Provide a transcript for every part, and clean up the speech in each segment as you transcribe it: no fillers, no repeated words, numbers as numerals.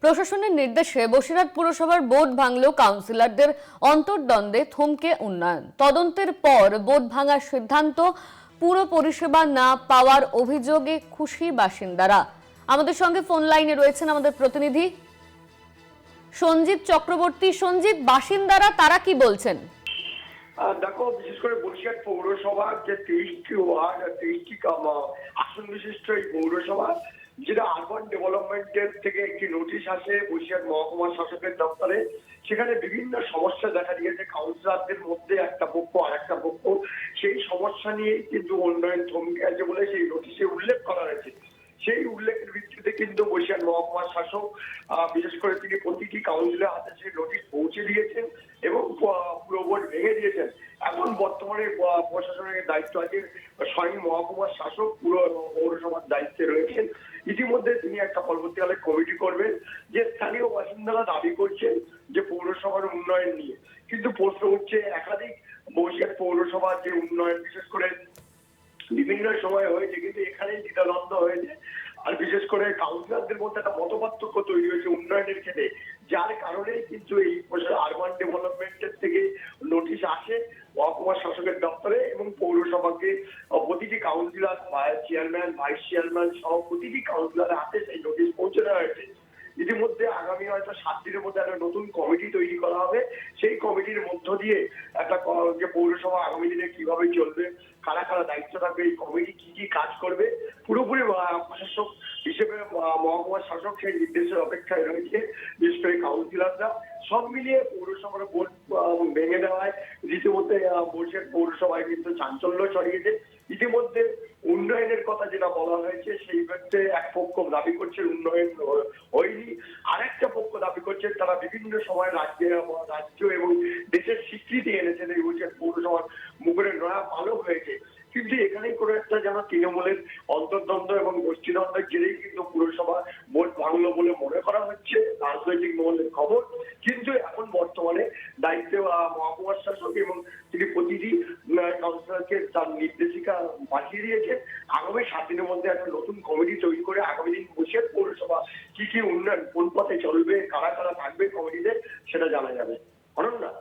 প্রশাসনের নির্দেশে বসিরহাট পুরসভার বোর্ড ভাঙল কাউন্সিলরদের অন্তর্দ্বন্দ্বে থমকে উন্নয়ন। তদন্তের পর বোর্ড ভাঙার সিদ্ধান্ত, পুরো পরিষেবা না পাওয়ার অভিযোগে খুশি বাসিন্দারা। আমাদের সঙ্গে ফোন লাইনে রয়েছেন আমাদের প্রতিনিধি সঞ্জিত চক্রবর্তী। সঞ্জিত, বাসিন্দারা তারা কি বলছেন? দেখো, বিশেষ করে বসিরহাট পৌরসভার যে 23টি ওয়ার্ড আর 23টি আসন বিশিষ্ট এই পৌরসভা, যেটা আরবান ডেভেলপমেন্টের থেকে একটি নোটিশ আসে বসিরহাট মহকুমা শাসকের দপ্তরে, সেখানে বিভিন্ন সমস্যা দেখা দিয়েছে। কাউন্সিলরদের মধ্যে একটা পক্ষ আর একটা পক্ষ, সেই সমস্যা নিয়েই কিন্তু উন্নয়ন থমকে আছে বলে সেই নোটিশে উল্লেখ করা হয়েছে। সেই উল্লেখের ভিত্তিতে কিন্তু বসিরহাট মহকুমা শাসক বিশেষ করে তিনি প্রতিটি কাউন্সিলের হাতে সেই নোটিশ পৌঁছে দিয়েছেন এবং পুরো বোর্ড ভেঙে দিয়েছেন। এখন বর্তমানে প্রশাসনের দায়িত্ব আছে স্বয়ং মহকুমার শাসক, পুরো পৌরসভার দায়িত্বে রয়েছেন। ইতিমধ্যে তিনি একটা পরবর্তীকালে কমিটি করবেন। যে স্থানীয় বাসিন্দারা দাবি করছেন যে পৌরসভার উন্নয়ন নিয়ে, কিন্তু প্রশ্ন উঠছে একাধিক বসিরহাট পৌরসভার যে উন্নয়ন বিশেষ করে বিভিন্ন সময় হয়েছে, কিন্তু এখানেই দ্বিধাদ্বন্দ্ব হয়েছে। আর বিশেষ করে কাউন্সিলরদের মধ্যে একটা মতপার্থক্য তৈরি হয়েছে উন্নয়নের ক্ষেত্রে, যার কারণেই কিন্তু এই আরবান ডেভেলপমেন্টের থেকে নোটিশ আসে মহকুমা শাসকের দপ্তরে এবং পৌরসভাকে প্রতিটি কাউন্সিলর, চেয়ারম্যান, ভাইস চেয়ারম্যান সহ প্রতিটি কাউন্সিলরের হাতে সেই নোটিশ পৌঁছে দেওয়া হয়েছে। ইতিমধ্যে আগামী হয়তো 7 দিনের মধ্যে একটা নতুন কমিটি তৈরি করা হবে। সেই কমিটির মধ্য দিয়ে একটা যে পৌরসভা আগামী দিনে কিভাবে চলবে, কারা কারা দায়িত্ব থাকবে, এই কমিটি কি কি কাজ করবে, পুরোপুরি প্রশাসক হিসেবে মহকুমা শাসক সেই নির্দেশের অপেক্ষায় রয়েছে। বিশেষ করে কাউন্সিলররা সব মিলিয়ে পৌরসভার বোর্ড ভেঙে দেওয়ায় রীতিমধ্যে বসিরহাট পৌরসভায় কিন্তু চাঞ্চল্য ছড়িয়েছে। ইতিমধ্যে উন্নয়নের কথা যেটা বলা হয়েছে, সেই ক্ষেত্রে এক পক্ষ দাবি করছে উন্নয়ন হয়নি, আরেকটা পক্ষ দাবি করছে তারা বিভিন্ন সময় রাজ্য এবং দেশের স্বীকৃতি এনেছেন, এই বসিরহাট পৌরসভার মুখের নয়া পালক হয়েছে। কিন্তু এখানেই কোনো একটা যেন তৃণমূলের অন্তর্দ্বন্দ্ব এবং গোষ্ঠীদ্বন্দ্বের জেরেই কিন্তু পুরসভা ভোট ভাঙলো বলে মনে করা হচ্ছে রাজনৈতিক মহলের খবর। কিন্তু এখন বর্তমানে দায়িত্বে মহকুমার শাসক এবং তিনি প্রতিটি কাউন্সিলরকে তার নির্দেশিকা পাঠিয়ে দিয়েছেন। আগামী 7 দিনের মধ্যে একটা নতুন কমিটি তৈরি করে আগামী দিন বসিরহাট পৌরসভা কি কি উন্নয়ন, কোন পথে চলবে, কারা কারা থাকবে কমিটিতে, সেটা জানা যাবে। অনন্যা,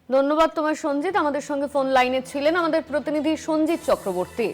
ধন্যবাদ তোমার সঞ্জিত। আমাদের সঙ্গে ফোন লাইনে ছিলেন আমাদের প্রতিনিধি সঞ্জিত চক্রবর্তী।